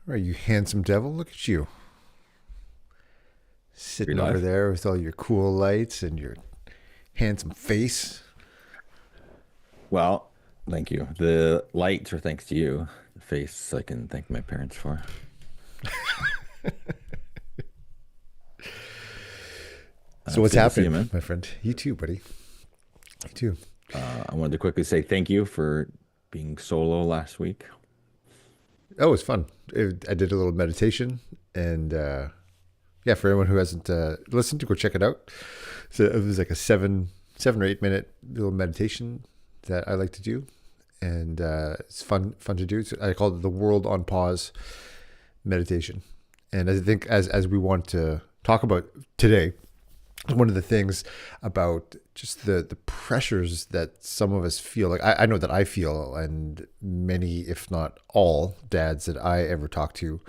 All right, you handsome devil. Look at you. Free Sitting over life. there with all your cool lights and your handsome face. Well, thank you. The lights are thanks to you. The face I can thank my parents for. So It's what's good to see you, happening, man. my friend? You too, buddy. You too. I wanted to quickly say thank you for being solo last week. Oh, it was fun. I did a little meditation and yeah, for anyone who hasn't listened to, go check it out. So it was like a 7 or 8 minute little meditation that I like to do. And it's fun to do. So I call it the world on pause meditation. And I think as we want to talk about today, one of the things about just the pressures that some of us feel, like I know that I feel, and many, if not all dads that I ever talk to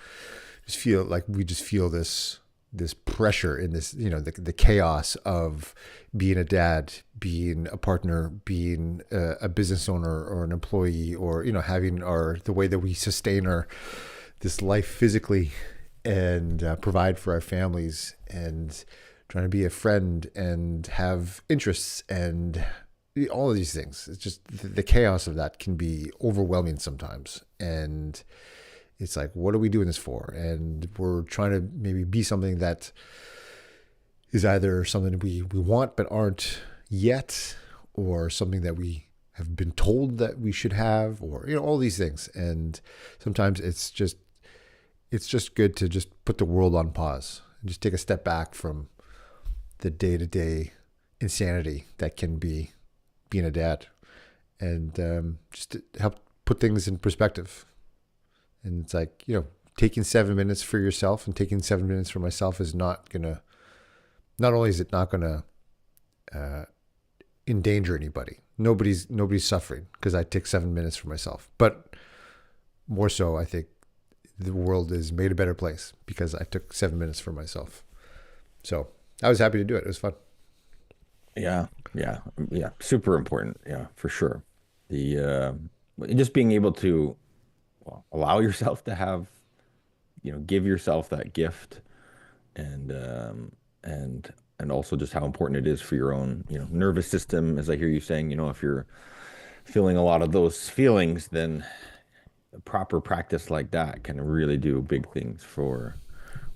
just feel like we just feel this pressure in this, the chaos of being a dad, being a partner, being a business owner or an employee, or having the way that we sustain our this life physically and provide for our families, and trying to be a friend and have interests and all of these things. It's just the chaos of that can be overwhelming sometimes. And it's like, what are we doing this for? And we're trying to maybe be something that is either something we want but aren't yet, or something that we have been told that we should have, or all these things. And sometimes it's just good to just put the world on pause and just take a step back from the day-to-day insanity that can be being a dad, and just to help put things in perspective. And it's like, taking 7 minutes for yourself and taking 7 minutes for myself is not only is it not gonna endanger anybody. Nobody's suffering because I take 7 minutes for myself. But more so, I think the world is made a better place because I took 7 minutes for myself. So I was happy to do it. It was fun. Yeah, yeah, yeah. Super important. Yeah, for sure. The just being able to allow yourself to have, give yourself that gift, and and also just how important it is for your own, nervous system. As I hear you saying, if you're feeling a lot of those feelings, then a proper practice like that can really do big things for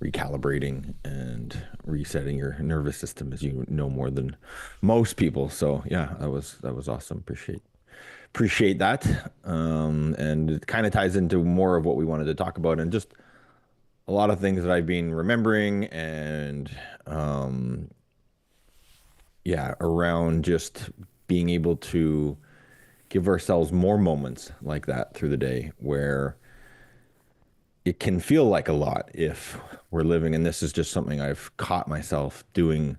recalibrating and resetting your nervous system, as you know more than most people. So yeah, that was awesome. Appreciate that. And it kind of ties into more of what we wanted to talk about, and just a lot of things that I've been remembering, and um, yeah, around just being able to give ourselves more moments like that through the day where it can feel like a lot if we're living, and this is just something I've caught myself doing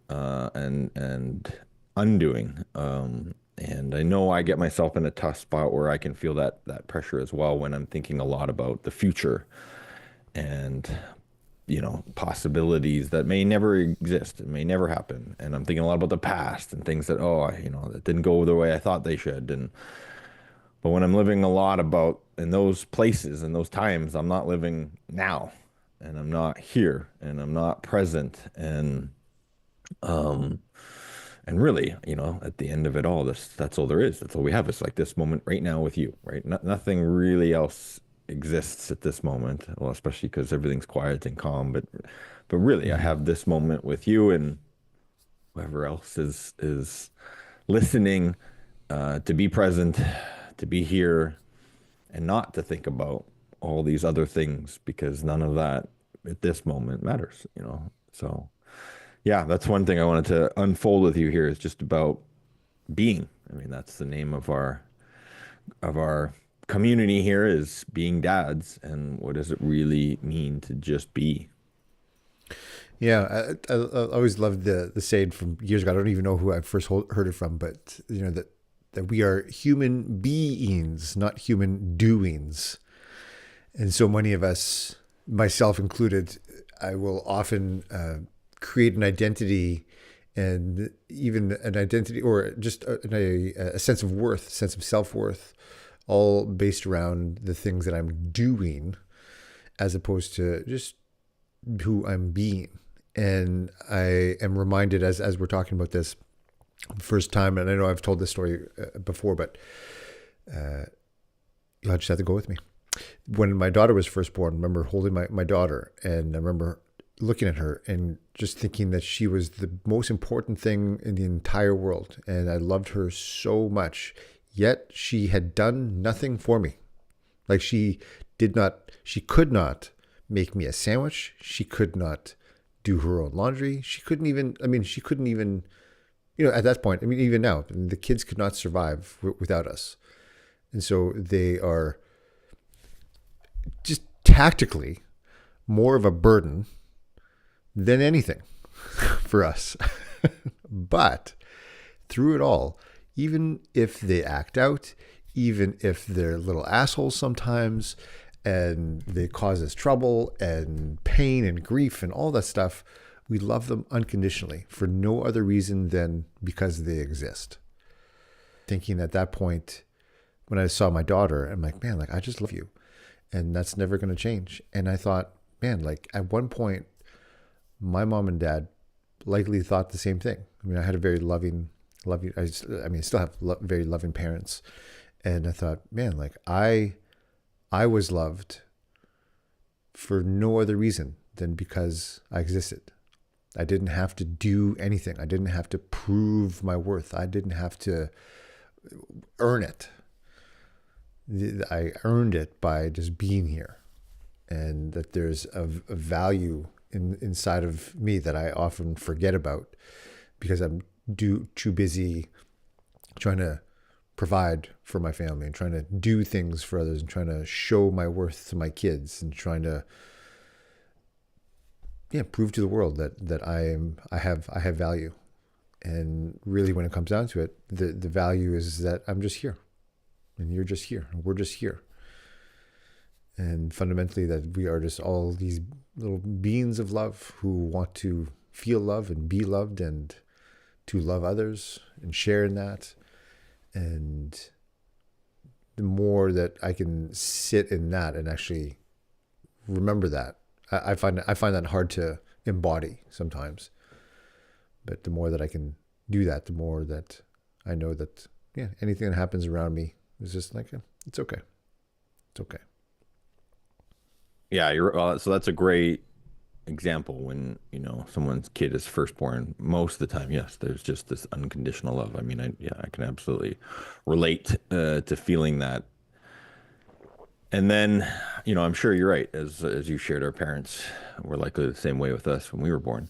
and undoing. And I know I get myself in a tough spot where I can feel that pressure as well when I'm thinking a lot about the future and possibilities that may never exist, it may never happen. And I'm thinking a lot about the past and things that, that didn't go the way I thought they should. And but when I'm living a lot about in those places and those times, I'm not living now, and I'm not here, and I'm not present. Um and really, at the end of it all, that's all there is. That's all we have. It's like this moment right now with you, right? Nothing really else exists at this moment. Well, especially because everything's quiet and calm. But really, I Mm-hmm. have this moment with you, and whoever else is listening, to be present, to be here, and not to think about all these other things, because none of that at this moment matters. So yeah, that's one thing I wanted to unfold with you here, is just about being. I mean, that's the name of our community here, is being dads. And what does it really mean to just be? Yeah, I always loved the saying from years ago. I don't even know who I first heard it from, but that we are human beings, not human doings. And so many of us, myself included, I will often create an identity, and even an identity, or just a sense of worth, sense of self worth, all based around the things that I'm doing, as opposed to just who I'm being. And I am reminded as we're talking about this first time, and I know I've told this story before, but you'll just have to go with me. When my daughter was first born, I remember holding my daughter, and I remember looking at her and just thinking that she was the most important thing in the entire world. And I loved her so much, yet she had done nothing for me. Like she could not make me a sandwich. She could not do her own laundry. She couldn't even, at that point, even now, the kids could not survive without us. And so they are just tactically more of a burden than anything for us. But through it all, even if they act out, even if they're little assholes sometimes, and they cause us trouble and pain and grief and all that stuff, we love them unconditionally for no other reason than because they exist. Thinking at that point, when I saw my daughter, I'm like, man, like I just love you. And that's never going to change. And I thought, man, like at one point, my mom and dad likely thought the same thing. I had a very loving, I still have very loving parents. And I thought, man, like I was loved for no other reason than because I existed. I didn't have to do anything. I didn't have to prove my worth. I didn't have to earn it. I earned it by just being here. And that there's a value inside of me that I often forget about because I'm too busy trying to provide for my family and trying to do things for others and trying to show my worth to my kids and trying to prove to the world that I have value. And really when it comes down to it, the value is that I'm just here and you're just here and we're just here. And fundamentally that we are just all these little beings of love who want to feel love and be loved and to love others and share in that. And the more that I can sit in that and actually remember that, I find that hard to embody sometimes. But the more that I can do that, the more that I know that anything that happens around me is just like it's okay. It's okay. Yeah, so that's a great example when, someone's kid is first born. Most of the time, yes, there's just this unconditional love. I can absolutely relate to feeling that. And then, I'm sure you're right. As you shared, our parents were likely the same way with us when we were born.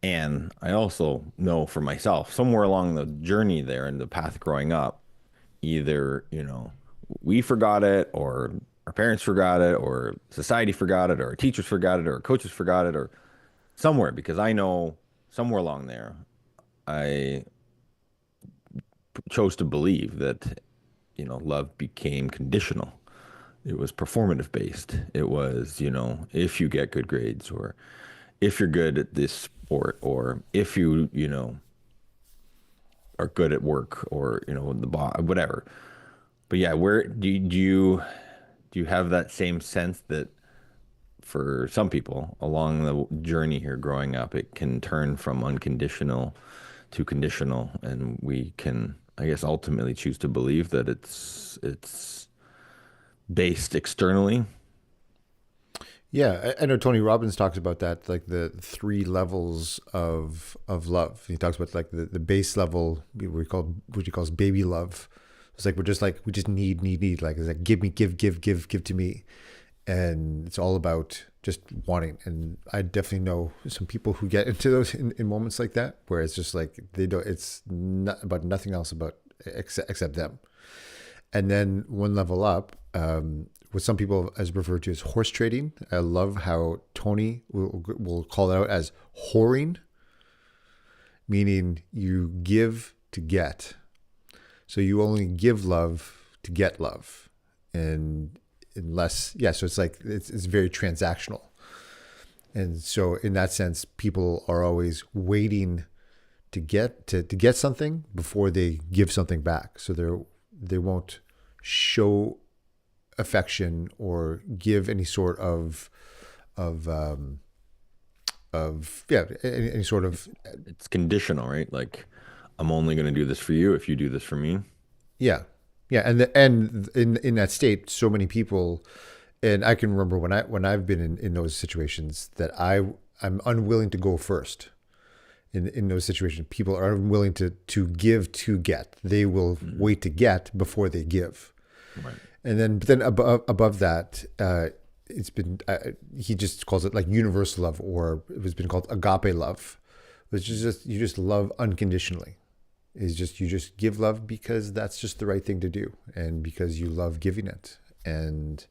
And I also know for myself, somewhere along the journey there in the path growing up, either, we forgot it or our parents forgot it or society forgot it or our teachers forgot it or our coaches forgot it or somewhere, because I know somewhere along there, I chose to believe that, love became conditional. It was performative based. It was, if you get good grades or if you're good at this sport or if you, are good at work or, the boss, whatever. But yeah, where do you have that same sense that for some people along the journey here growing up, it can turn from unconditional to conditional, and we can, I guess, ultimately choose to believe that it's based externally? Yeah, I know Tony Robbins talks about that, like the 3 levels of love. He talks about like the base level, what he calls baby love. It's like we just need. Like it's like give me, give to me, and it's all about just wanting. And I definitely know some people who get into those in moments like that, where it's just like they don't. It's not about nothing else except them. And then one level up, what some people as referred to as horse trading. I love how Tony will call it out as whoring, meaning you give to get. So you only give love to get love, and so it's like it's very transactional. And so in that sense, people are always waiting to get something before they give something back. So they won't show affection or give any sort of any sort of It's conditional, right? Like, I'm only going to do this for you if you do this for me. yeah, yeah, and in that state, so many people, and I can remember when I've been in those situations that I'm unwilling to go first. In those situations, people are unwilling to give to get. They will wait to get before they give. Right. And then, but then above that, it's been he just calls it like universal love, or it has been called agape love, which is just you just love unconditionally. Is just you just give love because that's just the right thing to do, and because you love giving it. And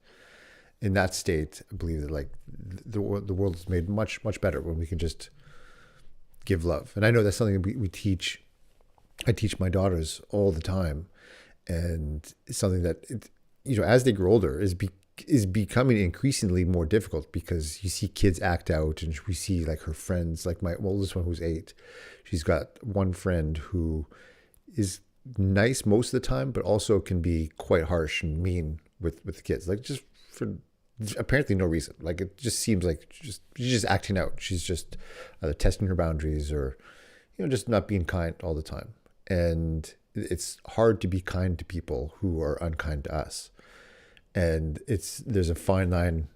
in that state, I believe that like the world is made much better when we can just give love. And I know that's something we teach. I teach my daughters all the time, and it's something that as they grow older is becoming increasingly more difficult, because you see kids act out, and we see like her friends, like my oldest one who's 8. She's got one friend who is nice most of the time, but also can be quite harsh and mean with the kids, like just for apparently no reason. Like it just seems like she's just acting out. She's just either testing her boundaries or just not being kind all the time. And it's hard to be kind to people who are unkind to us. And there's a fine line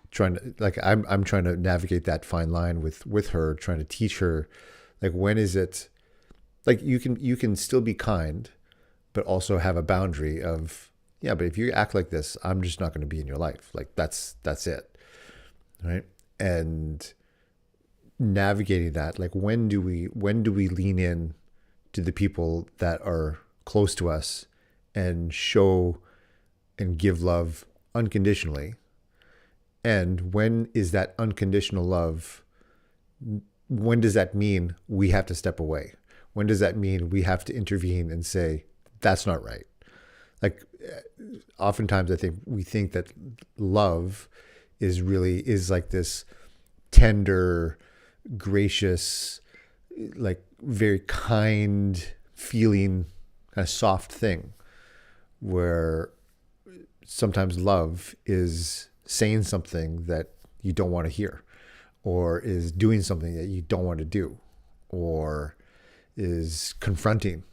trying to, like, I'm trying to navigate that fine line with her, trying to teach her, like, when is it, like, you can still be kind, but also have a boundary of, yeah, but if you act like this, I'm just not going to be in your life. Like that's it. Right. And navigating that, like, when do we lean in to the people that are close to us and show and give love unconditionally? And when is that unconditional love? When does that mean we have to step away? When does that mean we have to intervene and say, that's not right? Like, oftentimes I think we think that love is like this tender, gracious, like very kind feeling, kind of soft thing, where sometimes love is saying something that you don't want to hear, or is doing something that you don't want to do, or is confronting,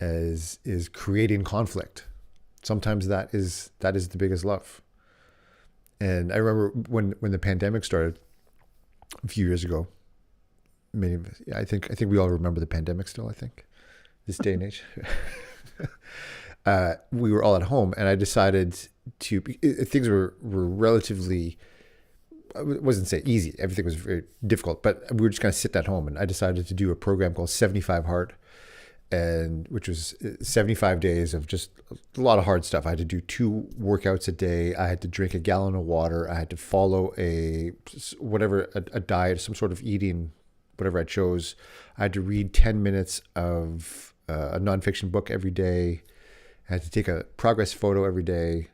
is creating conflict. Sometimes that is the biggest love. And I remember when the pandemic started a few years ago, many of us, yeah, I think we all remember the pandemic still, I think, this day and age. We were all at home, and I decided to, things were relatively, I wasn't say easy, everything was very difficult, but we were just kind of sitting at home, and I decided to do a program called 75 Hard, and which was 75 days of just a lot of hard stuff. I had to do 2 workouts a day. I had to drink a gallon of water. I had to follow a diet, some sort of eating, whatever I chose. I had to read 10 minutes of a nonfiction book every day. I had to take a progress photo every day.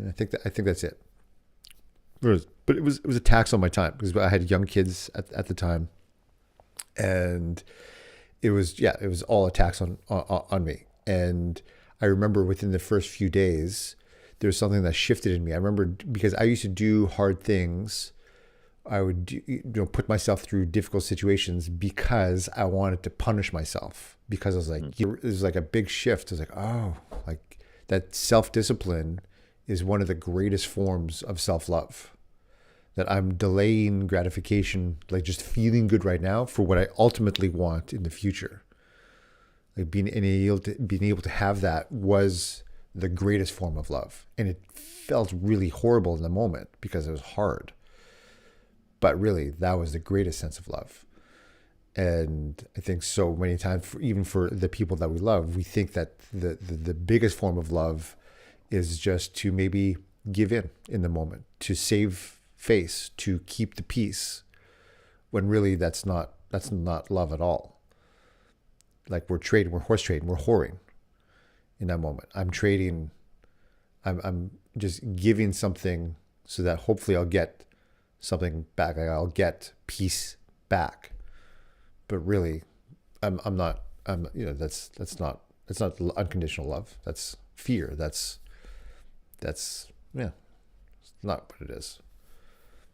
I think that's it. But it was a tax on my time, because I had young kids at the time, and it was all a tax on me. And I remember within the first few days, there was something that shifted in me. I remember, because I used to do hard things. I would put myself through difficult situations because I wanted to punish myself, because I was like, it was like a big shift. I was like, oh, like that self-discipline is one of the greatest forms of self-love. That I'm delaying gratification, like just feeling good right now for what I ultimately want in the future. Like being able to have that was the greatest form of love. And it felt really horrible in the moment because it was hard. But really, that was the greatest sense of love. And I think so many times, even for the people that we love, we think that the biggest form of love is just to maybe give in the moment, to save face, to keep the peace, when really that's not love at all. Like we're horse trading, we're whoring in that moment. I'm trading, I'm just giving something so that hopefully I'll get something back. I'll get peace back. But really, I'm not, that's not unconditional love. That's fear. That's that's, yeah, it's not what it is.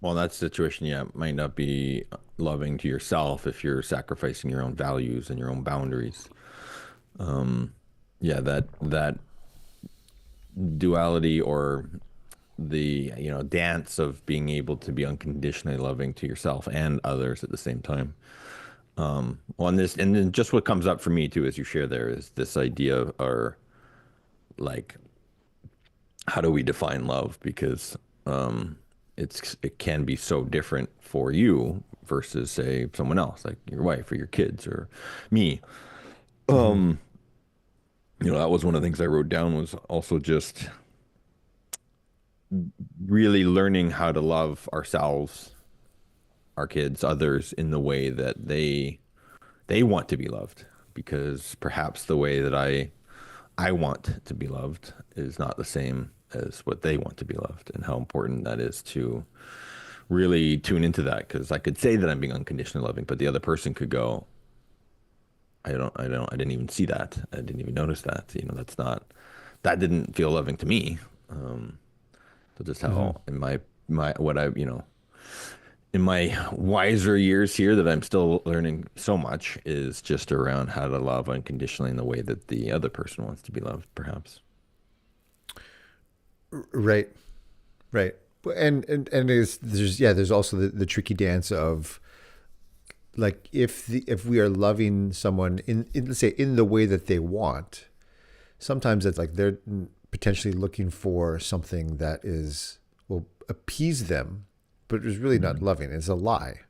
Well, in that situation, yeah, it might not be loving to yourself if you're sacrificing your own values and your own boundaries. Yeah, that duality or the, dance of being able to be unconditionally loving to yourself and others at the same time. Well, and then just what comes up for me too, as you share there, is this idea of, or like, how do we define love? Because it can be so different for you versus say someone else, like your wife or your kids or me. Mm-hmm. That was one of the things I wrote down, was also just really learning how to love ourselves, our kids, others in the way that they want to be loved, because perhaps the way that I want to be loved is not the same as what they want to be loved, and how important that is to really tune into that. Because I could say that I'm being unconditionally loving, but the other person could go, I didn't even see that. I didn't even notice that. That didn't feel loving to me. So just Mm-hmm. how in what I, in my wiser years here, that I'm still learning so much, is just around how to love unconditionally in the way that the other person wants to be loved, perhaps. Right. Right. And there's also the tricky dance of, like, if we are loving someone in, let's say, in the way that they want, sometimes it's like they're potentially looking for something that will appease them, but is really not Mhm. loving. It's a lie.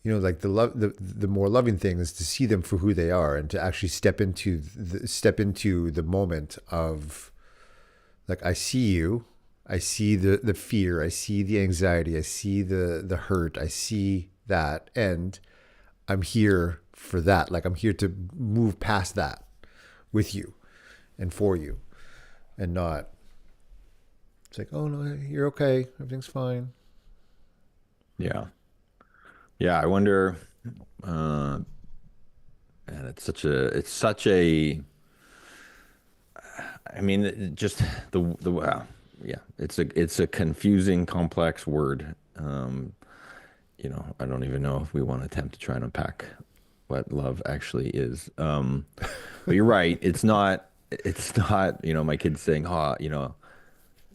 Like the more loving thing is to see them for who they are, and to actually step into the moment of, like, I see you, I see the fear, I see the anxiety, I see the hurt, I see that, and I'm here for that. Like, I'm here to move past that with you and for you, and not, it's like, oh no, you're okay, everything's fine. Yeah. Yeah. I wonder, uh, and I mean, just yeah, it's a confusing, complex word. I don't even know if we want to attempt to try and unpack what love actually is. But you're right. It's not, my kids saying,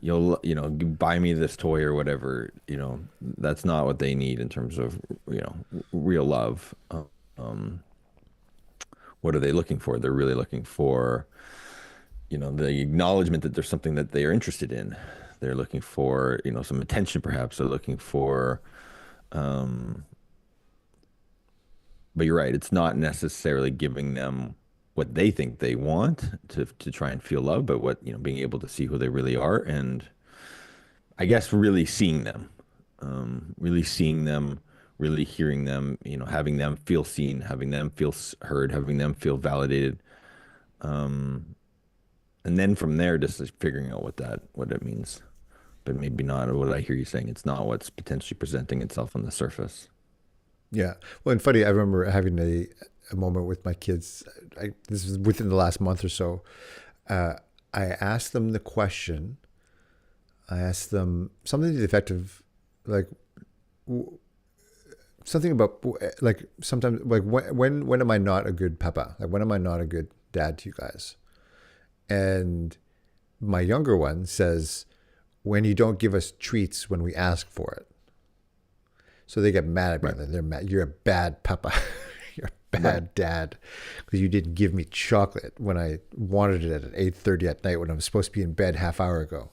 you'll, buy me this toy or whatever. That's not what they need in terms of, real love. What are they looking for? They're really looking for, the acknowledgement that there's something that they are interested in. They're looking for, some attention, perhaps. They're looking for, but you're right. It's not necessarily giving them what they think they want to try and feel love, but being able to see who they really are, and I guess really seeing them, really hearing them, having them feel seen, having them feel heard, having them feel validated. And then from there, just like figuring out what it means. But maybe not what I hear you saying. It's not what's potentially presenting itself on the surface. Yeah. Well, and funny, I remember having a moment with my kids. This was within the last month or so. Uh, I asked them the question. I asked them something to the effect of, like, something about, like, sometimes, like, when am I not a good papa? Like, when am I not a good dad to you guys? And my younger one says, when you don't give us treats when we ask for it. So they get mad at me. Right. They're mad. You're a bad papa. You're a Right. bad dad because you didn't give me chocolate when I wanted it at 8:30 at night when I was supposed to be in bed half hour ago.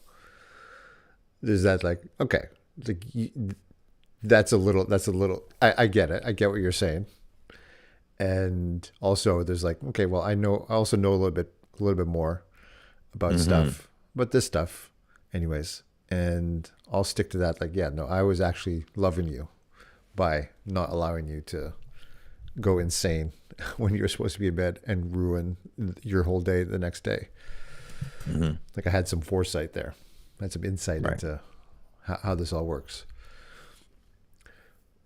There's that, like, okay, it's like, that's a little. I get it. I get what you're saying. And also, there's like, okay, well, I also know a little bit more about Hmm. stuff, but this stuff, anyways. And I'll stick to that. Like, yeah, no, I was actually loving you by not allowing you to go insane when you're supposed to be in bed and ruin your whole day the next day. Hmm. Like, I had some foresight there. I had some insight Right. into how this all works.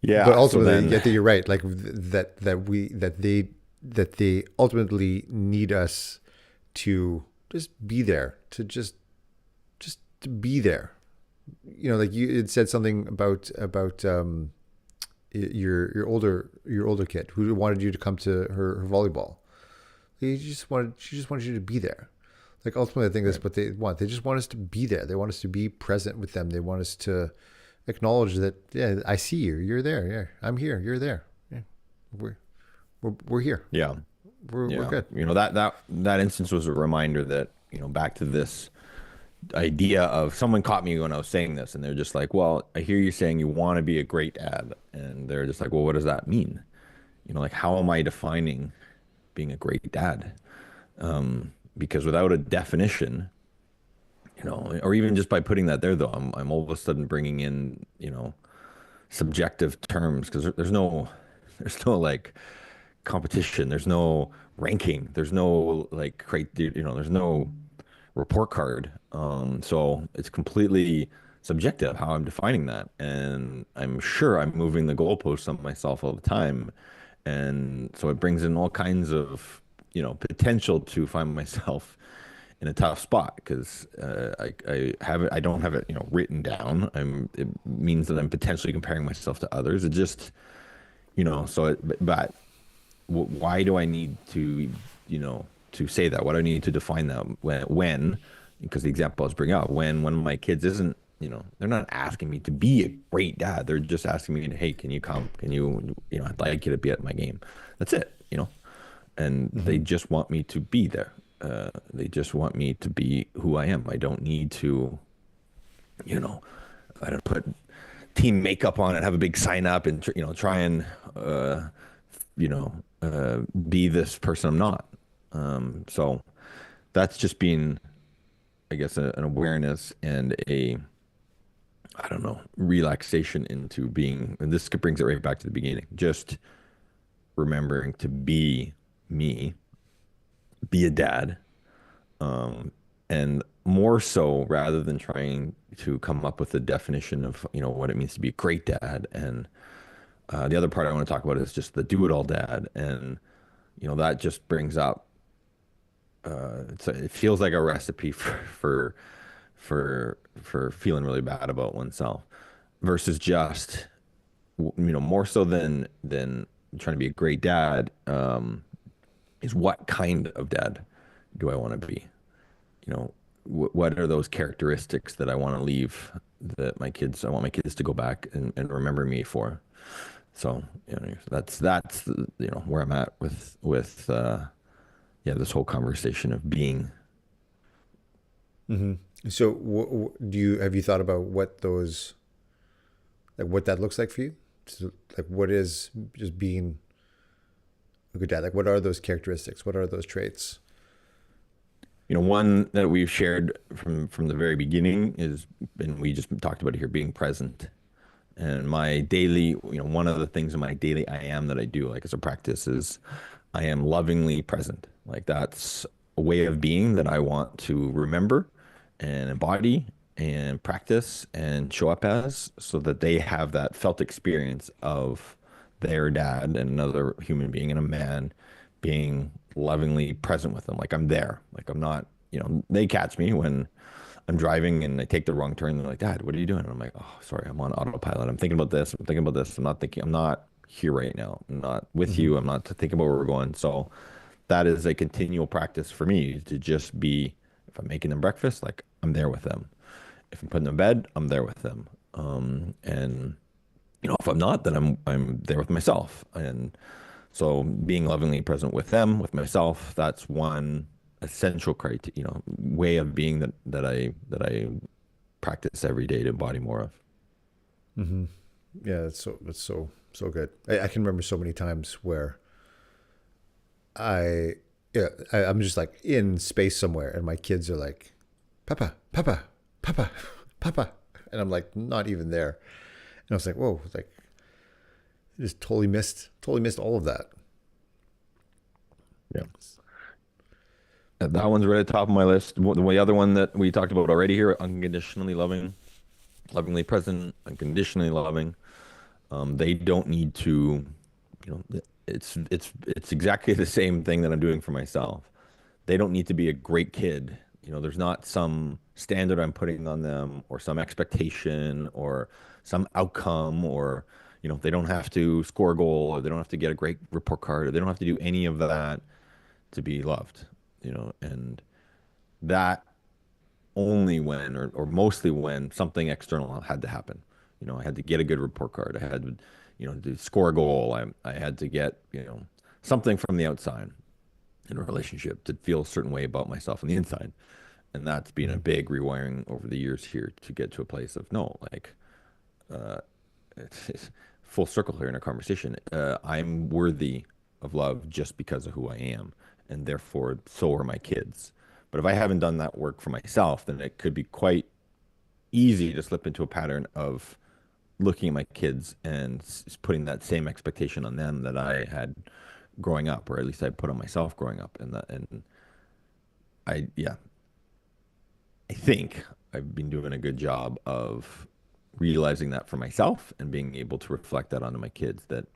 But Yeah. So ultimately, then, I think you're right. Like, that they ultimately need us to just be there, to just to be there. You know, like you had said something about your older kid who wanted you to come to her volleyball. She just wanted you to be there. Like ultimately, I think that's Right. what they want. They just want us to be there. They want us to be present with them. They want us to acknowledge that, yeah, I see you. You're there. Yeah, I'm here. You're there. Yeah, we're we're here. Yeah. We're Yeah. good. That instance was a reminder that, back to this idea of someone caught me when I was saying this, and they're just like, well, I hear you saying you want to be a great dad. And they're just like, well, what does that mean? Like, how am I defining being a great dad? Because without a definition, or even just by putting that there, though, I'm all of a sudden bringing in, subjective terms, because there's no like competition, there's no ranking, there's no like there's no report card. So it's completely subjective how I'm defining that, and I'm sure I'm moving the goalposts on myself all the time, and so it brings in all kinds of potential to find myself in a tough spot because I don't have it written down. It means that I'm potentially comparing myself to others. It just so but why do I need to to say that? Why do I need to define that when because the example I was bringing up, when one of my kids isn't, they're not asking me to be a great dad. They're just asking me, hey, can you come? Can you, I'd like you to be at my game. That's it. And they just want me to be there. They just want me to be who I am. I don't need to, I don't put team makeup on and have a big sign up and, try and, you know, be this person I'm not. So that's just been, I guess, an awareness and I don't know, relaxation into being, and this brings it right back to the beginning, just remembering to be me, be a dad, and more so rather than trying to come up with a definition of, what it means to be a great dad. And the other part I want to talk about is just the do-it-all dad. And, that just brings up, it feels like a recipe for feeling really bad about oneself versus just more so than trying to be a great dad, is what kind of dad do I want to be? What are those characteristics that I want to leave that I want my kids to go back and remember me for. So that's where I'm at with yeah, this whole conversation of being. So, have you thought about what those, like, what that looks like for you? So, like, what is just being a good dad? Like, what are those characteristics? What are those traits? One that we've shared from the very beginning is, and we just talked about it here, being present. And my daily, one of the things in my daily I am that I do, like as a practice, is I am lovingly present. Like that's a way of being that I want to remember and embody and practice and show up as, so that they have that felt experience of their dad and another human being and a man being lovingly present with them. Like I'm there. Like I'm not, they catch me when I'm driving and I take the wrong turn. They're like, Dad, what are you doing? And I'm like, oh, sorry, I'm on autopilot. I'm thinking about this. I'm thinking about this. I'm not here right now. I'm not with you. I'm not thinking about where we're going. So that is a continual practice for me to just be, if I'm making them breakfast, like I'm there with them. If I'm putting them in bed, I'm there with them. And if I'm not, then I'm there with myself. And so being lovingly present with them, with myself, that's one essential criteria, way of being that I practice every day to embody more of. Yeah, that's so good. I can remember so many times where I yeah I'm just like in space somewhere and my kids are like, Papa, Papa, Papa, Papa, and I'm like not even there. And I was like, whoa, like I just totally missed all of that. Yeah. That one's right at the top of my list. The other one that we talked about already here, unconditionally loving, lovingly present, unconditionally loving. They don't need to, it's exactly the same thing that I'm doing for myself. they don't need to be a great kid. You know, there's not some standard I'm putting on them or some expectation or some outcome or, you know, they don't have to score a goal or they don't have to get a great report card or they don't have to do any of that to be loved, you know, and that only when or mostly when something external had to happen. You know, I had to get a good report card. I had to, you know, to score a goal. I had to get, you know, something from the outside in a relationship to feel a certain way about myself on the inside. And that's been a Mm-hmm. big rewiring over the years here to get to a place of no, like, uh, it's full circle here in our conversation. I'm worthy of love just because of who I am, and therefore so are my kids. But if I haven't done that work for myself, then it could be quite easy to slip into a pattern of looking at my kids and putting that same expectation on them that I had growing up, or at least I put on myself growing up. And yeah, I think I've been doing a good job of realizing that for myself and being able to reflect that onto my kids that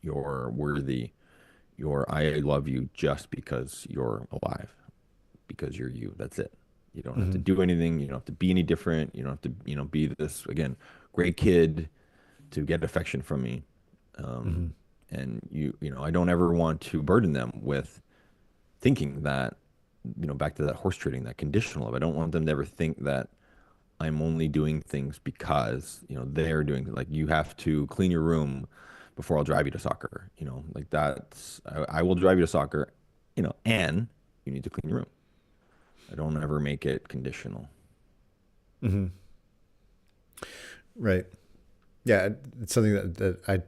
you're worthy, I love you just because you're alive, because you're you. That's it. You don't have to Mm-hmm. do anything. You don't have to be any different. You don't have to, you know, be this again, great kid to get affection from me. Mm-hmm. Um, and you know, I don't ever want to burden them with thinking that, you know, back to that horse trading, that conditional love. I don't want them to ever think that I'm only doing things because, you know, they're doing like you have to clean your room before I'll drive you to soccer. You know, like that's I will drive you to soccer, you know, and you need to clean your room. I don't ever make it conditional. Mm-hmm. Right. Yeah, it's something that I.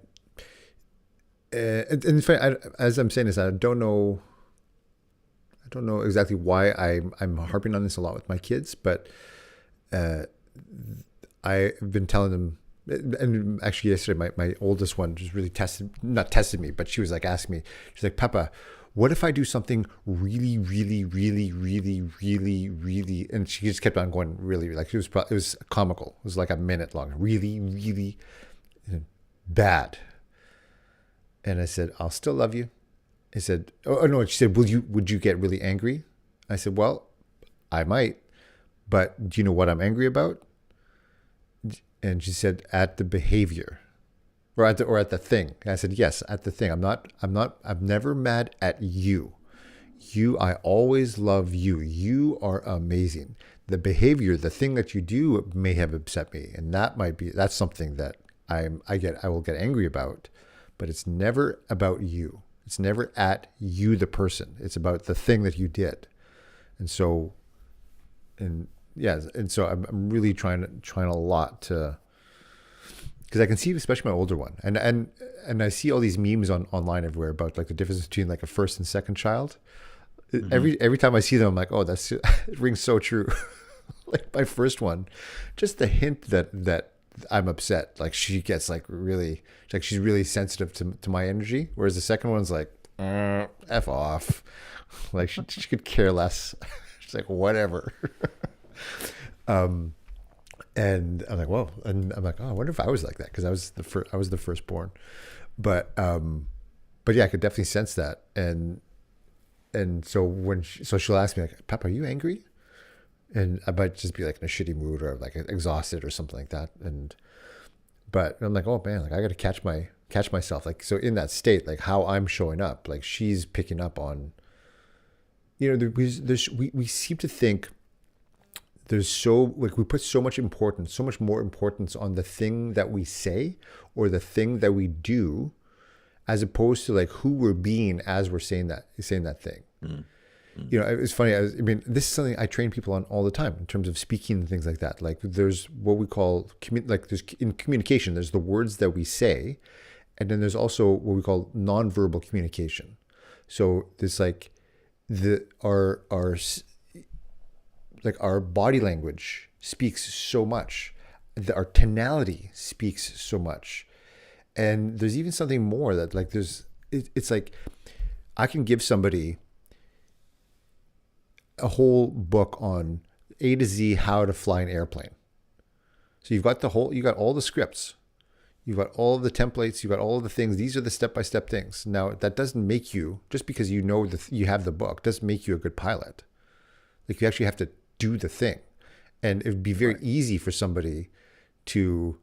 In fact, as I'm saying this, I don't know. I don't know exactly why I'm harping on this a lot with my kids, but uh, I've been telling them, and actually yesterday, my oldest one just really not tested me, but she was like asking me, she's like, Papa, what if I do something really, really, really, really, really, really, and she just kept on going really, like it was comical. It was like a minute long, really, really bad. And I said, I'll still love you. I said, oh no, she said, would you get really angry? I said, well, I might, but do you know what I'm angry about? And she said, at the behavior or at the thing. And I said, yes, at the thing. I'm never mad at you. I always love you. You are amazing. The behavior, the thing that you do may have upset me. And that's something that I will get angry about, but it's never about you. It's never at you, the person. It's about the thing that you did. And so, and yeah, and so I'm really trying a lot to, because I can see, especially my older one, and I see all these memes online everywhere about like the difference between like a first and second child. Hmm. Every time I see them, I'm like, oh, that's it rings so true. Like my first one, just the hint that I'm upset, like she gets like really, like she's really sensitive to my energy, whereas the second one's like, f off, like she could care less. She's like whatever. And I'm like, whoa, and I'm like, oh, I wonder if I was like that because I was the firstborn, but yeah, I could definitely sense that, and so so she'll ask me like, Papa, are you angry? And I might just be like in a shitty mood or like exhausted or something like that, but I'm like, oh man, like I got to catch myself, like so in that state, like how I'm showing up, like she's picking up on, we seem to think there's so like we put so much importance, so much more importance on the thing that we say or the thing that we do, as opposed to like who we're being as we're saying that thing. Mm. Mm. It's funny. I mean, this is something I train people on all the time in terms of speaking and things like that. Like there's what we call there's in communication, there's the words that we say, and then there's also what we call nonverbal communication. So there's like our body language speaks so much. Our tonality speaks so much. And there's even something more that like it's like I can give somebody a whole book on A to Z how to fly an airplane. So you got all the scripts. You've got all of the templates. You've got all of the things. These are the step-by-step things. Now, that doesn't make you, just because you know you have the book, doesn't make you a good pilot. Like, you actually have to do the thing. And it would be very easy for somebody to,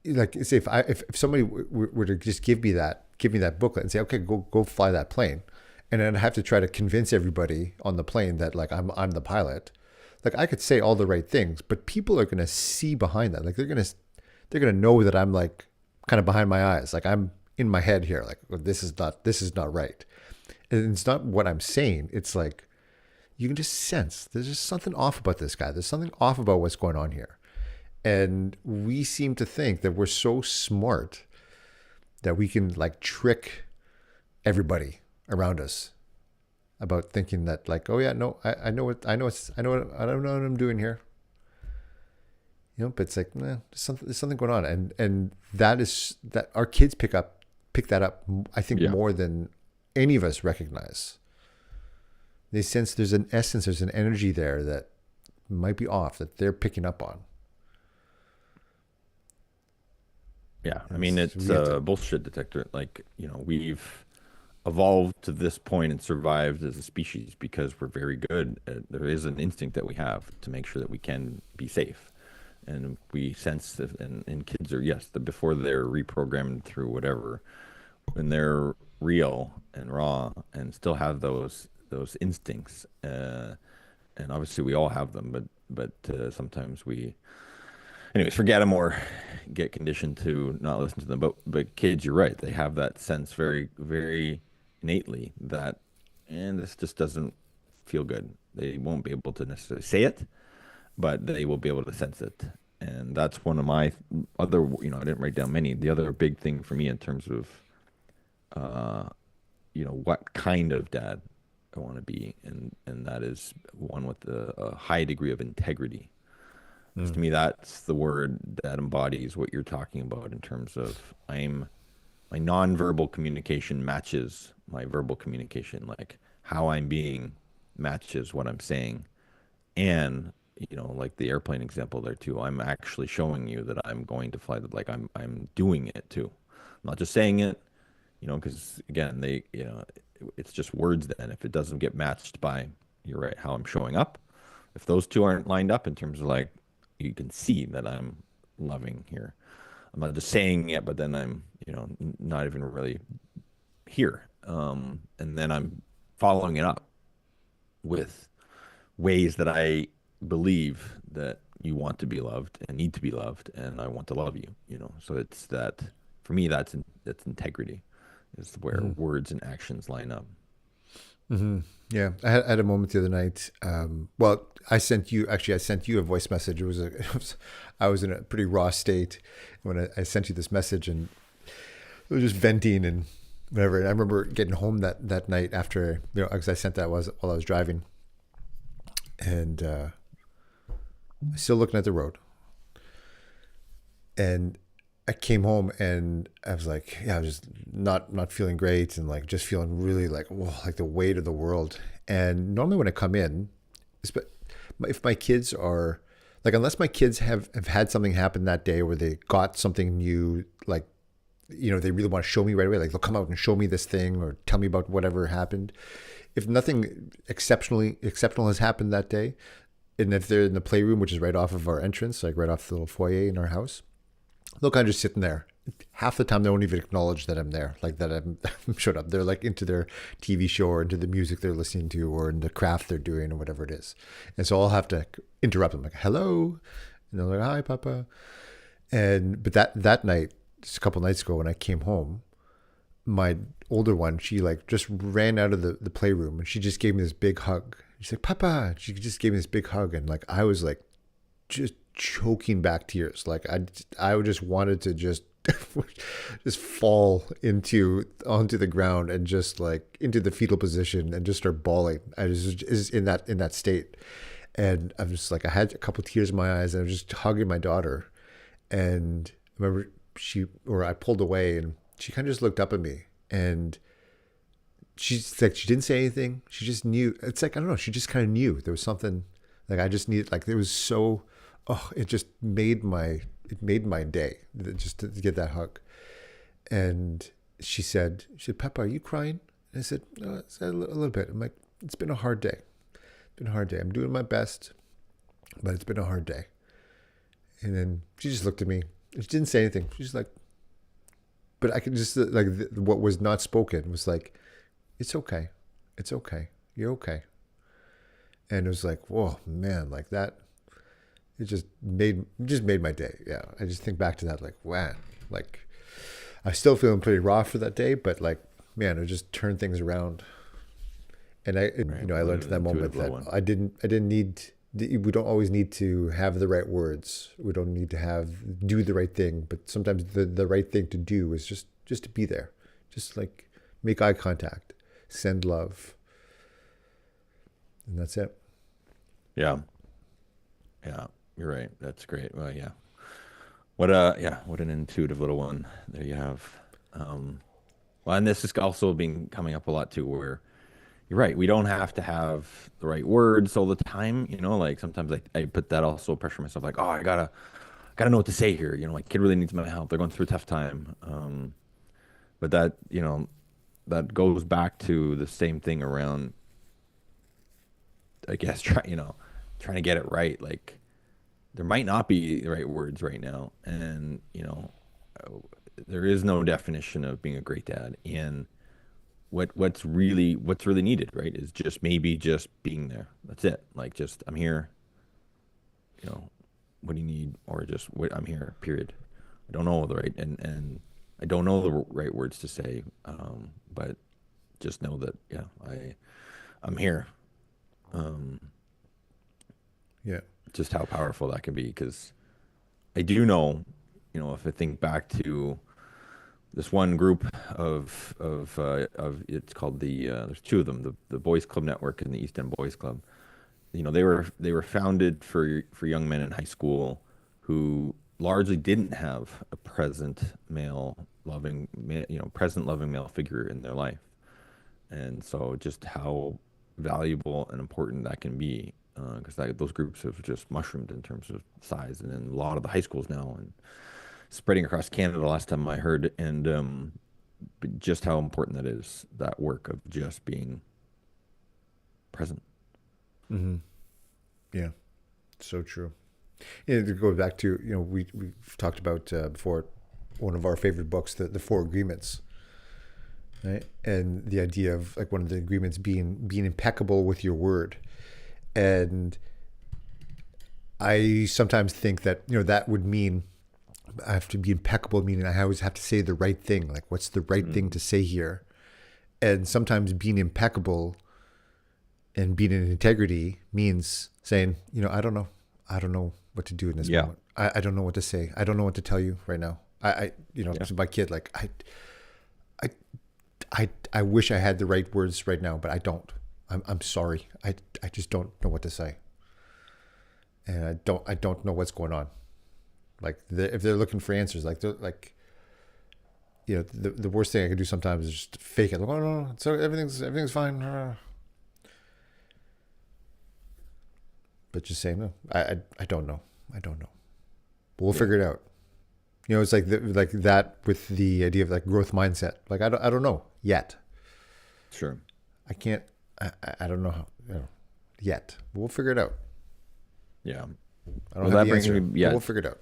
like, say if somebody were to just give me that booklet and say, okay, go fly that plane. And then I have to try to convince everybody on the plane that, like, I'm the pilot. Like, I could say all the right things, but people are going to see behind that. Like, they're going to know that I'm, like, kind of behind my eyes. Like, I'm in my head here. Like, well, this is not right. And it's not what I'm saying. It's like, you can just sense there's just something off about this guy. There's something off about what's going on here. And we seem to think that we're so smart that we can, like, trick everybody around us about thinking that, like, oh yeah, no, I know what I don't know what I'm doing here. But it's like, there's something going on, and that our kids pick that up. I think more than any of us recognize. They sense there's an essence, there's an energy there that might be off, that they're picking up on. Yeah, I mean, it's a bullshit detector. Like, we've evolved to this point and survived as a species because we're very good there is an instinct that we have to make sure that we can be safe. And we sense that, and kids are, before they're reprogrammed through whatever, when they're real and raw and still have those instincts. And obviously we all have them, but sometimes we, anyways, forget them or get conditioned to not listen to them. But kids, you're right. They have that sense very, very innately that, and this just doesn't feel good. They won't be able to necessarily say it, but they will be able to sense it. And that's one of my other, I didn't write down many. The other big thing for me in terms of, what kind of dad I want to be. And that is one with a high degree of integrity. To me, that's the word that embodies what you're talking about in terms of my nonverbal communication matches my verbal communication, like how I'm being matches what I'm saying. And, like the airplane example there too, I'm actually showing you that I'm going to fly, like I'm doing it too. I'm not just saying it, because again, it's just words then. If it doesn't get matched by, you're right, how I'm showing up, if those two aren't lined up in terms of, like, you can see that I'm loving here. I'm not just saying it, but then I'm, not even really here. And then I'm following it up with ways that I believe that you want to be loved and need to be loved, and I want to love you, So it's that, for me, that's integrity, is where words and actions line up. Mm-hmm. Yeah, I had a moment the other night. Well, I sent you a voice message. I was in a pretty raw state when I sent you this message, and it was just venting and whatever. And I remember getting home that night after, because I sent that while I was driving, and still looking at the road. And I came home and I was like, I was just not feeling great, and, like, just feeling really like, whoa, like the weight of the world. And normally when I come in, if my kids are, like, unless my kids have had something happen that day where they got something new, like, they really want to show me right away, like they'll come out and show me this thing or tell me about whatever happened. If nothing exceptional has happened that day, and if they're in the playroom, which is right off of our entrance, like right off the little foyer in our house, they'll kind of just sitting there. Half the time they won't even acknowledge that I'm there, like that I'm showed up. They're, like, into their TV show or into the music they're listening to or in the craft they're doing or whatever it is. And so I'll have to interrupt them, like, hello. And they're like, hi, Papa. But that night, just a couple nights ago when I came home, my older one, she, like, just ran out of the playroom and she just gave me this big hug. She's like, Papa. She just gave me this big hug. And, like, I was, like, just choking back tears. Like, I just wanted to just fall onto the ground and just, like, into the fetal position and just start bawling. I was just in that state. And I'm just like, I had a couple of tears in my eyes and I was just hugging my daughter. And I remember I pulled away and she kind of just looked up at me, and she's like, she didn't say anything. She just knew. It's like, I don't know. She just kind of knew there was something, like, I just needed, like, it was so, it just made my it made my day just to get that hug. And she said, Peppa, are you crying? And I said, no, it's a little bit. I'm like, it's been a hard day. It's been a hard day. I'm doing my best, but it's been a hard day. And then she just looked at me. She didn't say anything. She's like, but I could just like what was not spoken was like, it's okay. It's okay. You're okay. And it was like, whoa, man, like that. It just made my day. Yeah. I just think back to that, like, wow, like I still feeling pretty raw for that day, but like, man, it just turned things around. And Right. I What learned an at that moment intuitive that little one. I didn't need, we don't always need to have the right words. We don't need to do the right thing, but sometimes the right thing to do is just to be there, just like make eye contact, send love, and that's it. Yeah. Yeah. You're right. That's great. Well, yeah. Yeah, what an intuitive little one. There you have. Um, well, and this is also been coming up a lot too, where you're right. We don't have to have the right words all the time. Like sometimes I put that also pressure myself, like, oh, I gotta know what to say here. My kid really needs my help. They're going through a tough time. But that goes back to the same thing around, I guess, trying to get it right. Like there might not be the right words right now, and uh, there is no definition of being a great dad. And what's really needed, right, is just maybe just being there. That's it. Like just I'm here. You know, what do you need? Or just I'm here. Period. I don't know the right and I don't know the right words to say. But just know that yeah, I'm here. Um, Yeah. just how powerful that can be because I do know, if I think back to this one group of it's called there's two of them, the Boys Club Network and the East End Boys Club. They were founded for young men in high school who largely didn't have a present loving male figure in their life. And so just how valuable and important that can be, because those groups have just mushroomed in terms of size, and in a lot of the high schools now, and spreading across Canada last time I heard, and but just how important that is, that work of just being present. Mm-hmm. Yeah. So true. Yeah, to go back to, we've talked about before one of our favorite books, the Four Agreements, right? And the idea of like one of the agreements being impeccable with your word. And I sometimes think that, that would mean I have to be impeccable, meaning I always have to say the right thing. Like, what's the right thing Mm. to say here? And sometimes being impeccable and being in integrity means saying, I don't know. I don't know what to do in this Yeah, moment. I don't know what to say. I don't know what to tell you right now. yeah, To my kid, like I, I wish I had the right words right now, but I don't. I'm sorry. I just don't know what to say. And I don't know what's going on. Like if they're looking for answers, the worst thing I can do sometimes is just fake it. Like, oh no, so everything's fine. But just say no. I don't know. I don't know. But we'll yeah, figure it out. It's like like that with the idea of like growth mindset. Like I don't know yet. sure. I can't. I don't know how yet. But we'll figure it out. Yeah. I don't Well, have that the brings answer, me, but yeah. we'll figure it out.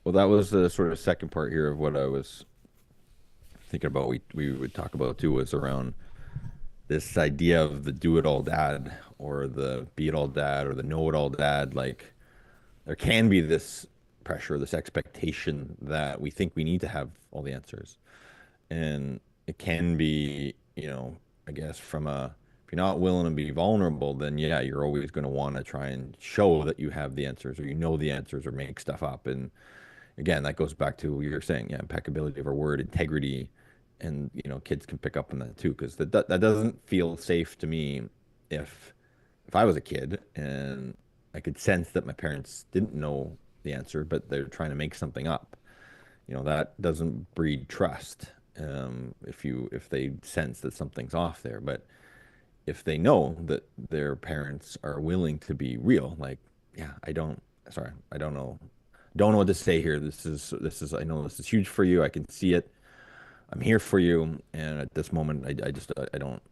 Well, that was the sort of second part here of what I was thinking about. We would talk about too was around this idea of the do-it-all dad or the be-it-all dad or the know-it-all dad. Like there can be this pressure, this expectation that we think we need to have all the answers. And it can be, I guess if you're not willing to be vulnerable, then yeah, you're always going to want to try and show that you have the answers or you know the answers or make stuff up. And again, that goes back to what you're saying, yeah, impeccability of our word, integrity, and kids can pick up on that too, because that doesn't feel safe to me if I was a kid and I could sense that my parents didn't know the answer, but they're trying to make something up. That doesn't breed trust. If they sense that something's off there, but if they know that their parents are willing to be real, like, yeah, sorry, I don't know, don't know what to say here. I know this is huge for you. I can see it. I'm here for you. And at this moment, I just, I don't,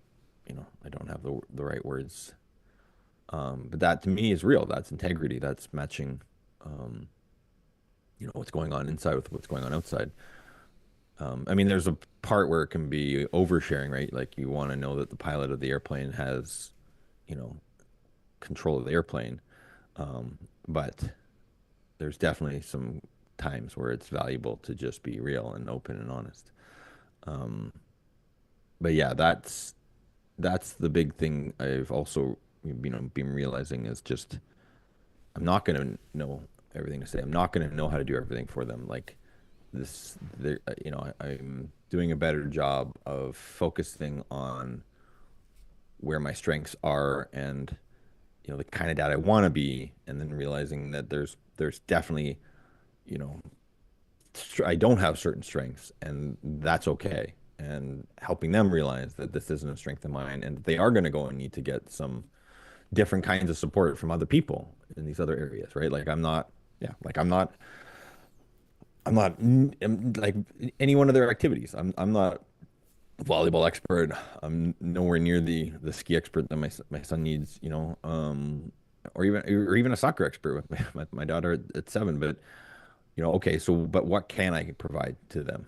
I don't have the right words. But that to me is real. That's integrity. That's matching, um, what's going on inside with what's going on outside. I mean, there's a part where it can be oversharing, right? Like you want to know that the pilot of the airplane has, you know, control of the airplane. But there's definitely some times where it's valuable to just be real and open and honest. Um, but yeah, that's the big thing I've also, been realizing is just I'm not gonna know everything to say. I'm not gonna know how to do everything for them. Like I'm doing a better job of focusing on where my strengths are and the kind of dad I want to be, and then realizing that there's definitely, you know, I don't have certain strengths, and that's okay. And helping them realize that this isn't a strength of mine, and that they are going to go and need to get some different kinds of support from other people in these other areas, right? Like I'm not like any one of their activities. I'm not a volleyball expert. I'm nowhere near the ski expert that my son needs, or even a soccer expert with my daughter at 7. But okay, so but what can I provide to them?